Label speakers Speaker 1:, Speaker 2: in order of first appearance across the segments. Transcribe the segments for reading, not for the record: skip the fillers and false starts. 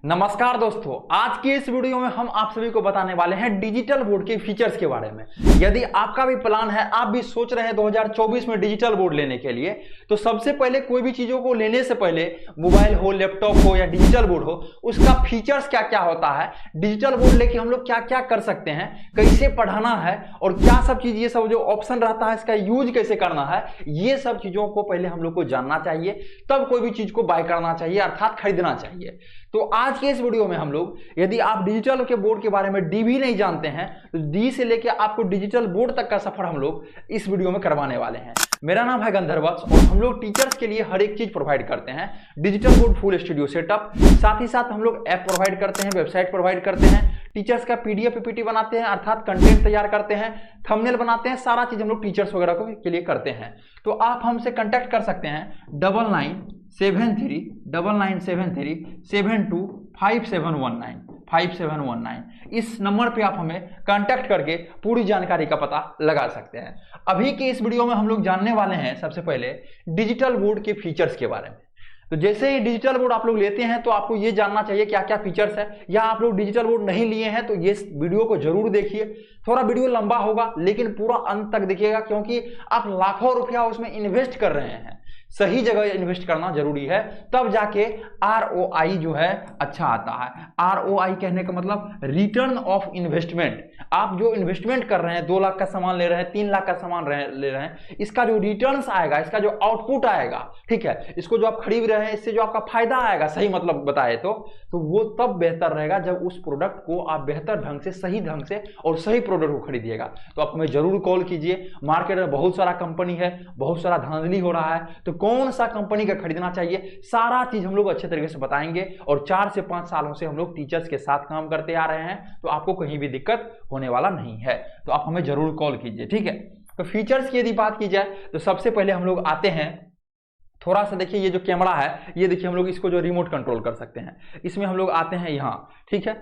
Speaker 1: नमस्कार दोस्तों, आज की इस वीडियो में हम आप सभी को बताने वाले हैं डिजिटल बोर्ड के फीचर्स के बारे में। यदि आपका भी प्लान है, आप भी सोच रहे हैं 2024 में डिजिटल बोर्ड लेने के लिए, तो सबसे पहले कोई भी चीजों को लेने से पहले मोबाइल हो, लैपटॉप हो या डिजिटल बोर्ड हो, उसका फीचर्स क्या क्या होता है, डिजिटल बोर्ड लेके हम लोग क्या क्या कर सकते हैं, कैसे पढ़ाना है और क्या सब चीज, ये सब जो ऑप्शन रहता है इसका यूज कैसे करना है, ये सब चीजों को पहले हम लोग को जानना चाहिए, तब कोई भी चीज को बाय करना चाहिए अर्थात खरीदना चाहिए। तो आज के इस वीडियो में हम लोग, यदि आप डिजिटल के बोर्ड के बारे में डी भी नहीं जानते हैं, तो डी से लेके आपको डिजिटल बोर्ड तक का सफर हम लोग इस वीडियो में करवाने वाले हैं। मेरा नाम है गंधर्वत्स और हम लोग टीचर्स के लिए हर एक चीज प्रोवाइड करते हैं। Digital board full studio setup, साथ ही साथ हम लोग ऐप प्रोवाइड करते हैं, वेबसाइट प्रोवाइड करते हैं, टीचर्स का पीडीएफ पीपीटी बनाते हैं अर्थात कंटेंट तैयार करते हैं, थंबनेल बनाते हैं, सारा चीज हम लोग टीचर्स वगैरह के लिए करते हैं। तो आप हमसे कांटेक्ट कर सकते हैं 997399725719 इस नंबर पे आप हमें कांटेक्ट करके पूरी जानकारी का पता लगा सकते हैं। अभी के इस वीडियो में हम लोग जानने वाले हैं सबसे पहले डिजिटल बोर्ड के फीचर्स के बारे में। तो जैसे ही डिजिटल बोर्ड आप लोग लेते हैं तो आपको ये जानना चाहिए क्या क्या फीचर्स है, या आप लोग डिजिटल बोर्ड नहीं लिए हैं तो ये वीडियो को जरूर देखिए। थोड़ा वीडियो लंबा होगा लेकिन पूरा अंत तक देखिएगा, क्योंकि आप लाखों रुपया उसमें इन्वेस्ट कर रहे हैं, सही जगह इन्वेस्ट करना जरूरी है, तब जाके ROI जो है अच्छा आता है। ROI कहने का मतलब रिटर्न ऑफ इन्वेस्टमेंट। आप जो इन्वेस्टमेंट कर रहे हैं, 2 लाख का सामान ले रहे हैं, 3 लाख का सामान ले रहे हैं, इसका जो रिटर्न्स आएगा, इसका जो आउटपुट आएगा, ठीक है, इसको जो आप खरीद रहे हैं, इससे जो आपका फायदा आएगा, सही मतलब बताए तो वो तब बेहतर रहेगा जब उस प्रोडक्ट को आप बेहतर ढंग से, सही ढंग से और सही प्रोडक्ट को खरीदिएगा। तो आप हमें जरूर कॉल कीजिए। मार्केट में बहुत सारा कंपनी है, बहुत सारा धांधली हो रहा है, तो कौन सा कंपनी का खरीदना चाहिए, सारा चीज हम लोग अच्छे तरीके से बताएंगे। और 4 से 5 सालों से हम लोग टीचर्स के साथ काम करते आ रहे हैं, तो आपको कहीं भी दिक्कत होने वाला नहीं है। तो आप हमें जरूर कॉल कीजिए, ठीक है। तो फीचर्स की यदि बात की जाए तो सबसे पहले हम लोग आते हैं, थोड़ा सा देखिए, ये जो कैमरा है, ये देखिए हम लोग इसको जो रिमोट कंट्रोल कर सकते हैं, इसमें हम लोग आते हैं यहाँ, ठीक है।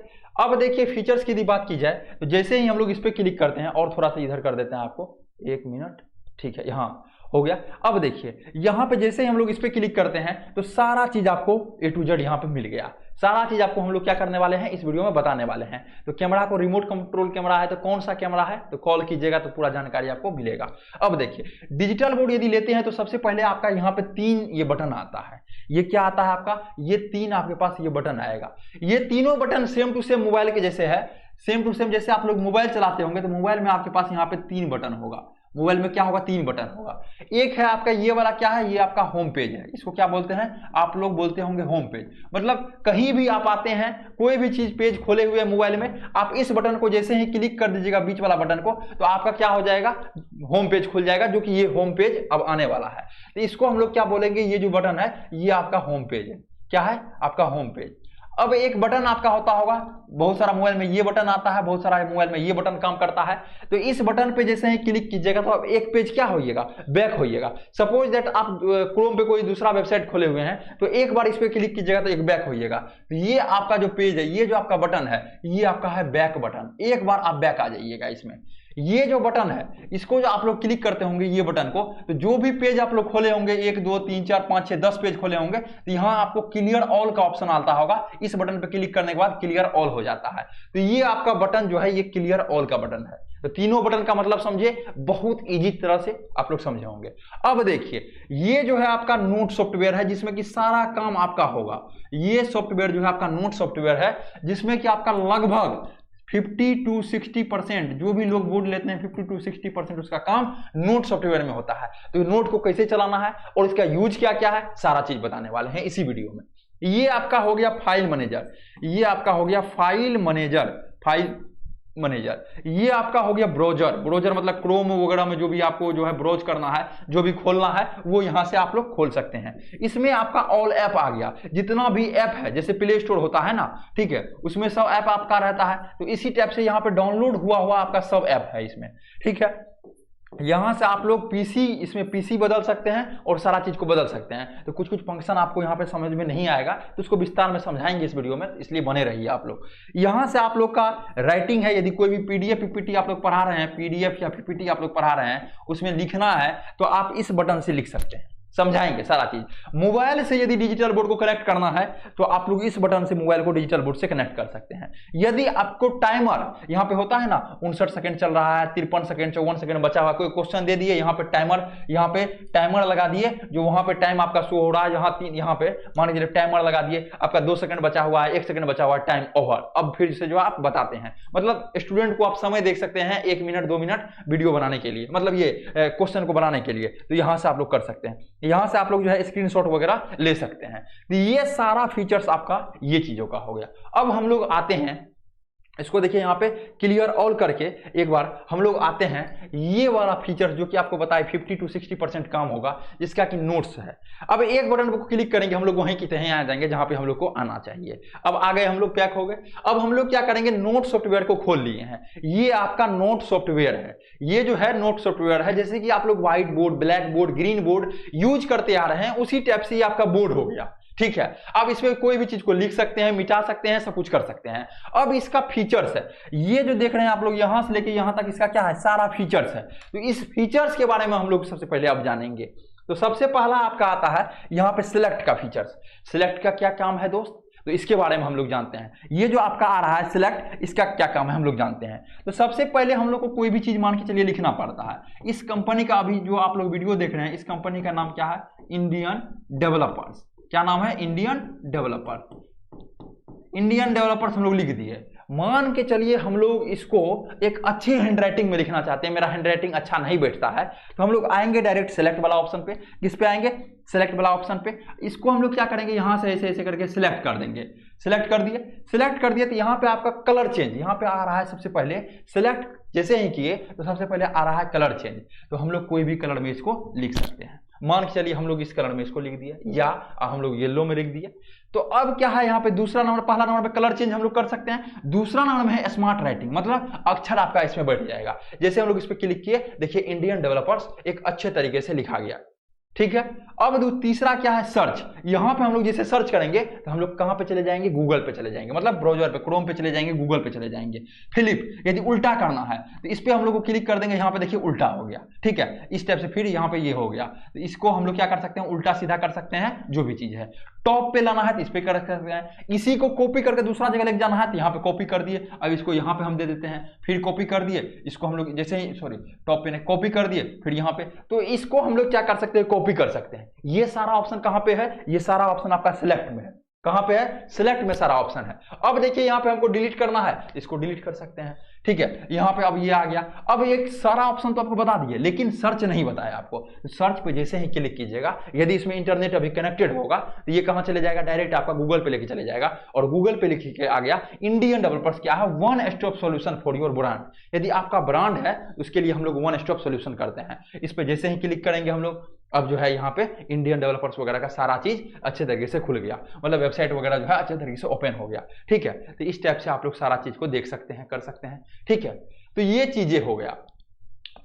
Speaker 1: अब देखिए फीचर्स की यदि बात की जाए तो जैसे ही हम लोग इस पर क्लिक करते हैं, और थोड़ा सा इधर कर देते हैं आपको, 1 मिनट, ठीक है, यहाँ हो गया। अब देखिए यहाँ पे जैसे ही हम लोग इस पे क्लिक करते हैं तो सारा चीज आपको A to Z यहाँ पे मिल गया। सारा चीज आपको हम लोग क्या करने वाले हैं, इस वीडियो में बताने वाले हैं। तो कैमरा को रिमोट कंट्रोल कैमरा है, तो कौन सा कैमरा है, तो कॉल कीजिएगा तो पूरा जानकारी आपको मिलेगा। अब देखिए डिजिटल बोर्ड यदि लेते हैं तो सबसे पहले आपका यहाँ पे 3 ये बटन आता है। ये क्या आता है आपका, ये 3 आपके पास ये बटन आएगा। ये तीनों button same to same mobile के जैसे है, सेम टू सेम। जैसे आप लोग मोबाइल चलाते होंगे तो मोबाइल में आपके पास यहाँ पे 3 बटन होगा। मोबाइल में क्या होगा, 3 बटन होगा। एक है आपका ये वाला, क्या है, ये आपका होम पेज है। इसको क्या बोलते हैं, आप लोग बोलते होंगे होम पेज। मतलब कहीं भी आप आते हैं, कोई भी चीज पेज खोले हुए मोबाइल में, आप इस बटन को जैसे ही क्लिक कर दीजिएगा, बीच वाला बटन को, तो आपका क्या हो जाएगा, होम पेज खुल जाएगा, जो कि ये होम पेज अब आने वाला है। तो इसको हम लोग क्या बोलेंगे, ये जो बटन है ये आपका होम पेज है। क्या है, आपका होम पेज। अब एक बटन आपका होता होगा, बहुत सारा मोबाइल में ये बटन आता है, बहुत सारा मोबाइल में ये बटन काम करता है। तो इस बटन पे जैसे ही क्लिक कीजिएगा तो अब एक पेज क्या होइएगा, बैक होइएगा। सपोज दैट आप क्रोम पे कोई दूसरा वेबसाइट खोले हुए हैं, तो एक बार इस पे क्लिक कीजिएगा तो एक बैक होइएगा। तो ये आपका जो पेज है, ये जो आपका बटन है, ये आपका है बैक बटन। एक बार आप बैक आ जाइएगा इसमें। ये जो बटन है, इसको जो आप लोग क्लिक करते होंगे ये बटन को, तो जो भी पेज आप लोग खोले होंगे, 1 2 3 4 5 6 10 पेज खोले होंगे, तो यहाँ आपको क्लियर ऑल का ऑप्शन आता होगा। इस बटन पे क्लिक करने के बाद क्लियर ऑल हो जाता है। तो ये आपका बटन जो है, ये क्लियर ऑल का बटन है। तो तीनों बटन का मतलब समझिए, बहुत इजी तरह से आप लोग समझे होंगे। अब देखिए ये जो है आपका नोट सॉफ्टवेयर है, जिसमें कि सारा काम आपका होगा। ये सॉफ्टवेयर जो है आपका नोट सॉफ्टवेयर है, जिसमें कि आपका लगभग 50 to 60%, जो भी लोग बोर्ड लेते हैं 50 to 60% उसका काम नोट सॉफ्टवेयर में होता है। तो नोट को कैसे चलाना है और इसका यूज क्या क्या है, सारा चीज बताने वाले हैं इसी वीडियो में। ये आपका हो गया फाइल मैनेजर, ये आपका हो गया फाइल मैनेजर, ये आपका हो गया ब्राउजर मतलब क्रोम वगैरह में जो भी आपको जो है ब्राउज करना है, जो भी खोलना है, वो यहां से आप लोग खोल सकते हैं। इसमें आपका ऑल ऐप आ गया, जितना भी ऐप है, जैसे प्ले स्टोर होता है ना, ठीक है, उसमें सब ऐप आपका रहता है। तो इसी टाइप से यहाँ पे डाउनलोड हुआ आपका सब ऐप है इसमें, ठीक है। यहां से आप लोग पीसी, इसमें पीसी बदल सकते हैं और सारा चीज को बदल सकते हैं। तो कुछ कुछ फंक्शन आपको यहाँ पे समझ में नहीं आएगा, तो उसको विस्तार में समझाएंगे इस वीडियो में, इसलिए बने रहिए आप लोग। यहां से आप लोग का राइटिंग है, यदि कोई भी पीडीएफ पीपीटी आप लोग पढ़ा रहे हैं, पीडीएफ या पीपीटी आप लोग पढ़ा रहे हैं, उसमें लिखना है तो आप इस बटन से लिख सकते हैं। समझाएंगे सारा चीज। मोबाइल से यदि डिजिटल बोर्ड को कनेक्ट करना है तो आप लोग इस बटन से मोबाइल को डिजिटल बोर्ड से कनेक्ट कर सकते हैं। यदि आपको टाइमर यहाँ पे होता है ना 59 सेकंड चल रहा है, 53 सेकंड, 54 सेकंड बचा हुआ, कोई क्वेश्चन दे दिए, यहाँ पे टाइमर लगा दिए, जो वहां पे टाइम आपका शो हो रहा है, यहाँ पे मान लीजिए टाइमर लगा दिए, आपका 2 सेकंड बचा हुआ है, 1 सेकंड बचा हुआ है, टाइम ओवर। अब फिर से जो आप बताते हैं, मतलब स्टूडेंट को आप समय देख सकते हैं 1 मिनट 2 मिनट वीडियो बनाने के लिए, मतलब ये क्वेश्चन को बनाने के लिए, तो यहां से आप लोग कर सकते हैं। यहां से आप लोग जो है स्क्रीनशॉट वगैरह ले सकते हैं। तो ये सारा फीचर्स आपका ये चीजों का हो गया। अब हम लोग आते हैं, इसको देखिए यहाँ पे क्लियर ऑल करके एक बार हम लोग आते हैं, ये वाला फीचर जो कि आपको बताए 50 to 60% काम होगा, जिसका कि नोट्स है। अब एक बटन को क्लिक करेंगे हम लोग वहीं की तहीं आ जाएंगे जहां पे हम लोग को आना चाहिए। अब आ गए हम लोग, पैक हो गए। अब हम लोग क्या करेंगे, नोट सॉफ्टवेयर को खोल लिए हैं। ये आपका नोट सॉफ्टवेयर है, ये जो है नोट सॉफ्टवेयर है। जैसे कि आप लोग white board, black board, green board use करते आ रहे हैं, उसी टाइप से ये आपका बोर्ड हो गया। ठीक है, अब इसमें कोई भी चीज को लिख सकते हैं, मिटा सकते हैं, सब कुछ कर सकते हैं। अब इसका फीचर्स है, ये जो देख रहे हैं आप लोग, यहां से लेके यहां तक इसका क्या है, सारा फीचर्स है। तो इस फीचर्स के बारे में हम लोग सबसे पहले अब जानेंगे। तो सबसे पहला आपका आता है यहां पे सिलेक्ट का फीचर्स। सिलेक्ट का क्या काम है दोस्त, तो इसके बारे में हम लोग जानते हैं। ये जो आपका आ रहा है सिलेक्ट, इसका क्या काम है हम लोग जानते हैं। तो सबसे पहले हम लोग को कोई भी चीज मान के चलिए लिखना पड़ता है। इस कंपनी का अभी जो आप लोग वीडियो देख रहे हैं, इस कंपनी का नाम क्या है, इंडियन डेवलपर्स। क्या नाम है, इंडियन डेवलपर। इंडियन डेवलपर्स हम लोग लिख दिए। मान के चलिए हम लोग इसको एक अच्छी हैंडराइटिंग में लिखना चाहते हैं, मेरा हैंडराइटिंग अच्छा नहीं बैठता है, तो हम लोग आएंगे डायरेक्ट सेलेक्ट वाला ऑप्शन पे। किस पे आएंगे, सेलेक्ट वाला ऑप्शन पे। इसको हम लोग क्या करेंगे, यहां से ऐसे ऐसे करके सिलेक्ट कर देंगे। सिलेक्ट कर दिए, सिलेक्ट कर दिए तो यहाँ पे आपका कलर चेंज, यहाँ पे आ रहा है सबसे पहले सिलेक्ट जैसे ही किए तो सबसे पहले आ रहा है कलर चेंज। तो हम लोग कोई भी कलर में इसको लिख सकते हैं। मान के चलिए हम लोग इस कलर में इसको लिख दिया, या हम लोग येलो में लिख दिए। तो अब क्या है, यहाँ पे दूसरा नंबर, पहला नंबर पे कलर चेंज हम लोग कर सकते हैं। दूसरा नंबर में है स्मार्ट राइटिंग, मतलब अक्षर आपका इसमें बैठ जाएगा। जैसे हम लोग इस पे क्लिक किए, देखिए इंडियन डेवलपर्स एक अच्छे तरीके से लिखा गया। ठीक है, अब तीसरा क्या है, सर्च। यहां पे हम लोग जैसे सर्च करेंगे तो हम लोग कहां पे चले जाएंगे, गूगल पे चले जाएंगे, मतलब ब्राउजर पे, क्रोम पे चले जाएंगे, गूगल पे चले जाएंगे। फिलिप, यदि उल्टा करना है तो इस पे हम लोग को क्लिक कर देंगे, यहां पे देखिए उल्टा हो गया। ठीक है, इस टाइप से फिर यहां पे ये हो गया। तो इसको हम लोग क्या कर सकते हैं, उल्टा सीधा कर सकते हैं, जो भी चीज है। टॉप पे लाना है तो इस पे कर सकते हैं। इसी को कॉपी करके दूसरा जगह लेके जाना है तो यहाँ पे कॉपी कर दिए। अब इसको यहाँ पे हम दे देते हैं, फिर कॉपी कर दिए इसको हम लोग, जैसे ही टॉप पे ने कॉपी कर दिए, फिर यहाँ पे, तो इसको हम लोग क्या कर सकते हैं, कॉपी कर सकते हैं। ये सारा ऑप्शन कहां पे है, ये सारा ऑप्शन आपका सिलेक्ट में है। कहां पे है, सिलेक्ट में सारा ऑप्शन है। अब देखिए यहाँ पे हमको डिलीट करना है, इसको डिलीट कर सकते हैं। ठीक है, यहाँ पे अब ये आ गया। अब एक सारा ऑप्शन तो आपको बता दिए, लेकिन सर्च नहीं बताया आपको। सर्च पे जैसे ही क्लिक कीजिएगा, यदि इसमें इंटरनेट अभी कनेक्टेड होगा तो ये कहां चले जाएगा, डायरेक्ट आपका गूगल पे लेके चले जाएगा। और गूगल पे लिख के आ गया इंडियन डेवलपर्स क्या है, one stop solution for your brand. यदि आपका ब्रांड है उसके लिए हम लोग वन स्टॉप सॉल्यूशन करते हैं। इस पे जैसे ही क्लिक करेंगे हम लोग, अब जो है यहाँ पे इंडियन डेवलपर्स वगैरह का सारा चीज अच्छे तरीके से खुल गया, मतलब वेबसाइट वगैरह जो है अच्छे तरीके से ओपन हो गया। ठीक है, तो इस टाइप से आप लोग सारा चीज को देख सकते हैं, कर सकते हैं। ठीक है, तो ये चीजें हो गया।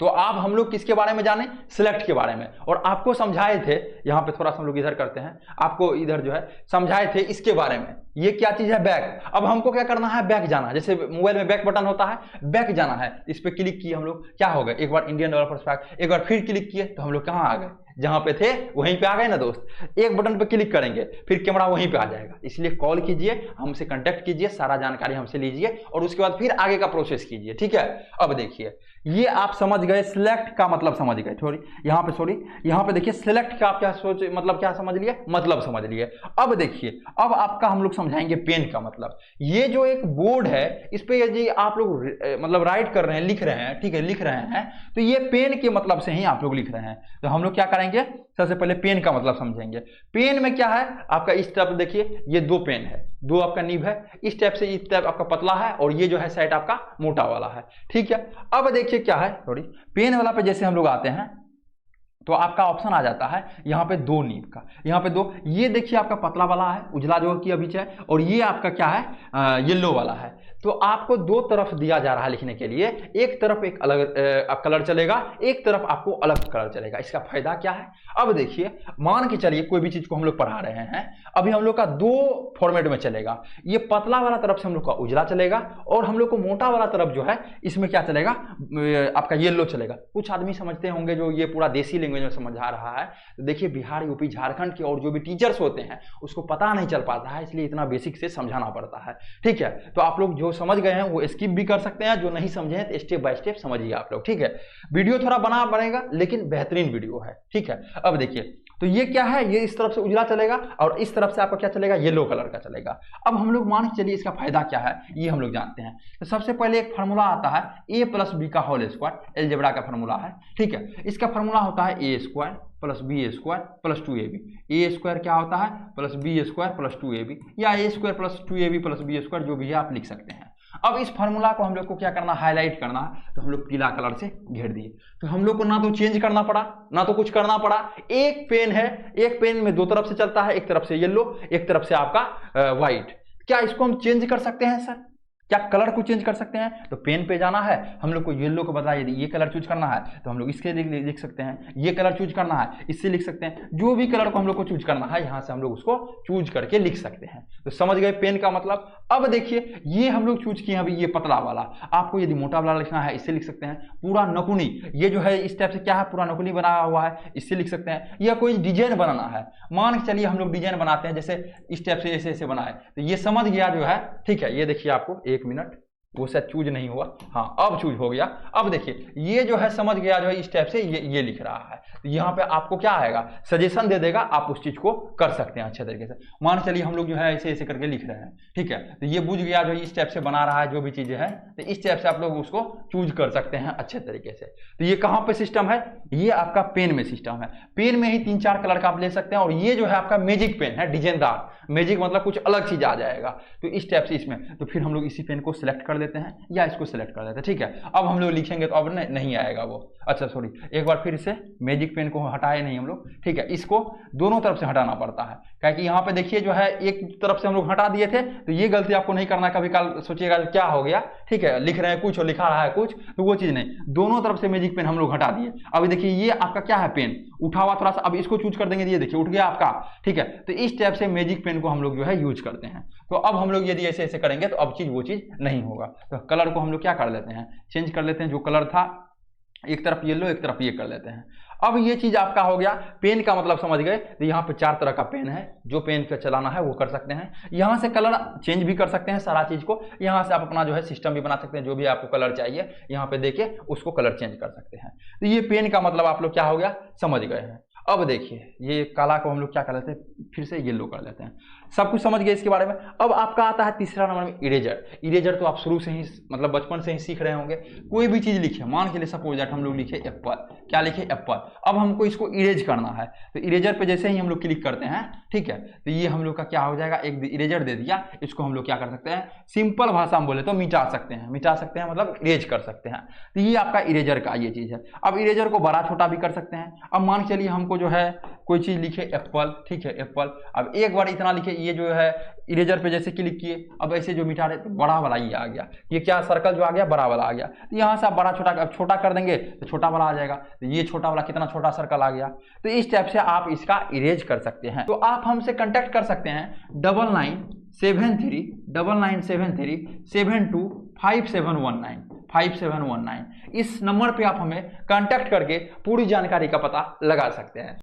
Speaker 1: तो आप हम लोग किसके बारे में जाने, सिलेक्ट के बारे में। और आपको समझाए थे, यहाँ पे थोड़ा सा हम लोग इधर करते हैं, आपको इधर जो है समझाए थे इसके बारे में। ये क्या चीज है, बैक। अब हमको क्या करना है, बैक जाना। जैसे मोबाइल में बैक बटन होता है, बैक जाना है। इस पे क्लिक किए हम लोग, क्या हो गए, एक बार इंडियन डेवलपर्स बैक, एक बार फिर क्लिक किए तो हम लोग कहाँ आ गए, जहां पे थे वहीं पे आ गए ना दोस्त। एक बटन पे क्लिक करेंगे फिर कैमरा वहीं पे आ जाएगा। इसलिए कॉल कीजिए, हमसे कांटेक्ट कीजिए, सारा जानकारी हमसे लीजिए और उसके बाद फिर आगे का प्रोसेस कीजिए। ठीक है, अब देखिए ये आप समझ गए, सिलेक्ट का मतलब समझ गए। यहाँ पे देखिए सिलेक्ट का आप क्या सोच, मतलब क्या समझ लिए, मतलब समझ लिए। अब देखिए, अब आपका हम लोग समझाएंगे पेन का मतलब। ये जो एक बोर्ड है, इस पे यदि आप लोग मतलब राइट कर रहे हैं, लिख रहे हैं, ठीक है, लिख रहे हैं, तो ये पेन के मतलब से ही आप लोग लिख रहे हैं। तो हम लोग क्या करेंगे, सबसे पहले पेन का मतलब समझेंगे। पेन में क्या है आपका, इस तरफ देखिए ये दो पेन है, दो आपका निब है, इस टाइप से, इस टाइप आपका पतला है और ये जो है साइड आपका मोटा वाला है। ठीक है, अब देखिए क्या है, पेन वाला पे जैसे हम लोग आते हैं तो आपका ऑप्शन आ जाता है यहाँ पे दो नीब का, यहाँ पे दो, ये देखिए आपका पतला वाला है, उजला जो कि अभी है, और ये आपका क्या है, येलो वाला है। तो आपको दो तरफ दिया जा रहा है लिखने के लिए, एक तरफ एक अलग कलर चलेगा, एक तरफ आपको अलग कलर चलेगा। इसका फायदा क्या है, अब देखिए मान के चलिए कोई भी चीज को हम लोग पढ़ा रहे हैं, अभी हम लोग का दो फॉर्मेट में चलेगा। ये पतला वाला तरफ से हम लोग का उजला चलेगा और हम लोग को मोटा वाला तरफ जो है इसमें क्या चलेगा, आपका येलो चलेगा। कुछ आदमी समझते होंगे जो ये पूरा देसी लैंग्वेज लैंग्वेज में समझा रहा है। तो देखिए बिहार, यूपी, झारखंड के और जो भी टीचर्स होते हैं उसको पता नहीं चल पाता है, इसलिए इतना बेसिक से समझाना पड़ता है। ठीक है, तो आप लोग जो समझ गए हैं वो स्किप भी कर सकते हैं, जो नहीं समझे हैं तो स्टेप बाय स्टेप समझिए आप लोग। ठीक है, वीडियो थोड़ा बनेगा लेकिन बेहतरीन वीडियो है। ठीक है, अब देखिए तो ये क्या है, ये इस तरफ से उजला चलेगा और इस तरफ से आपका क्या चलेगा, येलो कलर का चलेगा। अब हम लोग मान के चलिए इसका फायदा क्या है ये हम लोग जानते हैं। तो सबसे पहले एक फार्मूला आता है a प्लस बी का होल स्क्वायर, अलजेब्रा का फार्मूला है। ठीक है, इसका फार्मूला होता है A square plus B square plus 2ab। A square क्या होता है, plus B square plus 2ab, या A square plus 2ab plus B square, जो भी है आप लिख सकते हैं। अब इस फार्मूला को हम लोग को क्या करना, हाईलाइट करना है, तो हम लोग पीला कलर से घेर दिए। तो हम लोग को ना तो चेंज करना पड़ा ना तो कुछ करना पड़ा। एक पेन है, एक पेन में दो तरफ से चलता है, एक तरफ से येलो एक तरफ से आपका व्हाइट। क्या इसको हम चेंज कर सकते हैं सर, क्या कलर को चेंज कर सकते हैं? तो पेन पे जाना है, हम लोग को येलो को बदला, यदि ये कलर चूज करना है तो हम लोग इसके लिख सकते हैं, ये कलर चूज करना है इससे लिख सकते हैं, जो भी कलर को हम लोग को चूज करना है यहाँ से हम लोग उसको चूज करके लिख सकते हैं। तो समझ गए पेन का मतलब। अब देखिए ये हम लोग चूज किए अभी ये पतला वाला, आपको यदि मोटा वाला लिखना है इससे लिख सकते हैं। पूरा नकुनी, ये जो है इस टाइप से क्या है, पूरा नकुनी बनाया हुआ है, इससे लिख सकते हैं। या कोई डिजाइन बनाना है, मान के चलिए हम लोग डिजाइन बनाते हैं जैसे इस टाइप से ऐसे ऐसे बनाए, तो ये समझ गया जो है। ठीक है, ये देखिए आपको 1 मिनट, वो शायद चूज नहीं हुआ, हाँ अब चूज हो गया। अब देखिए ये जो है समझ गया जो है इस टाइप से ये लिख रहा है। तो यहाँ पे आपको क्या आएगा, सजेशन दे देगा, आप उस चीज को कर सकते हैं अच्छे तरीके से। मान चलिए हम लोग जो है ऐसे ऐसे करके लिख रहे हैं। ठीक है, तो ये बुझ गया जो इस टाइप से बना रहा है जो भी चीजें हैं, तो इस टाइप से आप लोग उसको चूज कर सकते हैं अच्छे तरीके से। तो ये कहाँ पे सिस्टम है, ये आपका पेन में सिस्टम है। पेन में ही 3-4 कलर का आप ले सकते हैं। और ये जो है आपका मैजिक पेन है, डिजाइनदार मैजिक मतलब कुछ अलग चीज आ जाएगा। तो इस टाइप से इसमें, तो फिर हम लोग इसी पेन को सिलेक्ट कर लेते हैं या इसको सिलेक्ट कर लेते हैं। ठीक है, अब हम लोग लिखेंगे तो अब नहीं आएगा वो। अच्छा सॉरी, एक बार फिर से मैजिक पेन को हटाए नहीं हम लोग। ठीक है, इसको दोनों तरफ से हटाना पड़ता है, क्योंकि यहाँ पे देखिए जो है एक तरफ से हम लोग हटा दिए थे, तो ये गलती आपको नहीं करना। कभी काल सोचिएगा क्या हो गया, ठीक है, लिख रहे हैं कुछ और लिखा रहा है कुछ, तो वो चीज नहीं। दोनों तरफ से मैजिक पेन हम लोग हटा दिए। अब देखिए ये आपका क्या है, पेन उठा हुआ थोड़ा सा, अब इसको चूज कर देंगे, ये देखिए उठ गया आपका। ठीक है, तो इस टाइप से मैजिक पेन को हम लोग जो है यूज करते हैं। तो अब हम लोग यदि ऐसे ऐसे करेंगे तो अब चीज वो चीज नहीं होगा। तो कलर को हम लोग क्या कर लेते हैं, चेंज कर लेते हैं। जो कलर था एक तरफ येलो एक तरफ ये कर लेते हैं। अब ये चीज आपका हो गया, पेन का मतलब समझ गए। तो यहाँ पे 4 तरह का पेन है, जो पेन का चलाना है वो कर सकते हैं। यहाँ से कलर चेंज भी कर सकते हैं सारा चीज को। यहाँ से आप अपना जो है सिस्टम भी बना सकते हैं, जो भी आपको कलर चाहिए यहाँ पे देके उसको कलर चेंज कर सकते हैं। तो ये पेन का मतलब आप लोग क्या हो गया, समझ गए हैं। अब देखिए ये काला को हम लोग क्या कर लेते हैं, फिर से येलो कर लेते हैं। सब कुछ समझ गए इसके बारे में। अब आपका आता है तीसरा नंबर में इरेजर। इरेजर तो आप शुरू से ही मतलब बचपन से ही सीख रहे होंगे। कोई भी चीज लिखे, मान के लिए सपोज दैट हम लोग लिखे एप्पल, क्या लिखे एप्पल। अब हमको इसको इरेज करना है, तो इरेजर पे जैसे ही हम लोग क्लिक करते हैं, ठीक है, तो ये हम लोग का क्या हो जाएगा, एक इरेजर दे दिया। इसको हम लोग क्या कर सकते हैं, सिंपल भाषा में बोले तो मिटा सकते हैं। मिटा सकते हैं मतलब इरेज कर सकते हैं। तो ये आपका इरेजर का ये चीज है। अब इरेजर को बड़ा छोटा भी कर सकते हैं। अब मान के चलिए हमको जो है कोई चीज लिखे एप्पल, ठीक है एप्पल, अब एक बार इतना लिखे, ये जो है इरेजर पे जैसे क्लिक किए, अब ऐसे जो मिटा रहे तो बड़ा वाला ये आ गया। ये क्या सर्कल जो आ गया, बड़ा वाला आ गया। तो यहाँ से आप बड़ा छोटा, अब छोटा कर देंगे तो छोटा वाला आ जाएगा। तो ये छोटा वाला कितना छोटा सर्कल आ गया। तो इस टाइप से आप इसका इरेज कर सकते हैं। तो आप हमसे कांटेक्ट कर सकते हैं 9973725719 इस नंबर पे आप हमें कांटेक्ट करके पूरी जानकारी का पता लगा सकते हैं।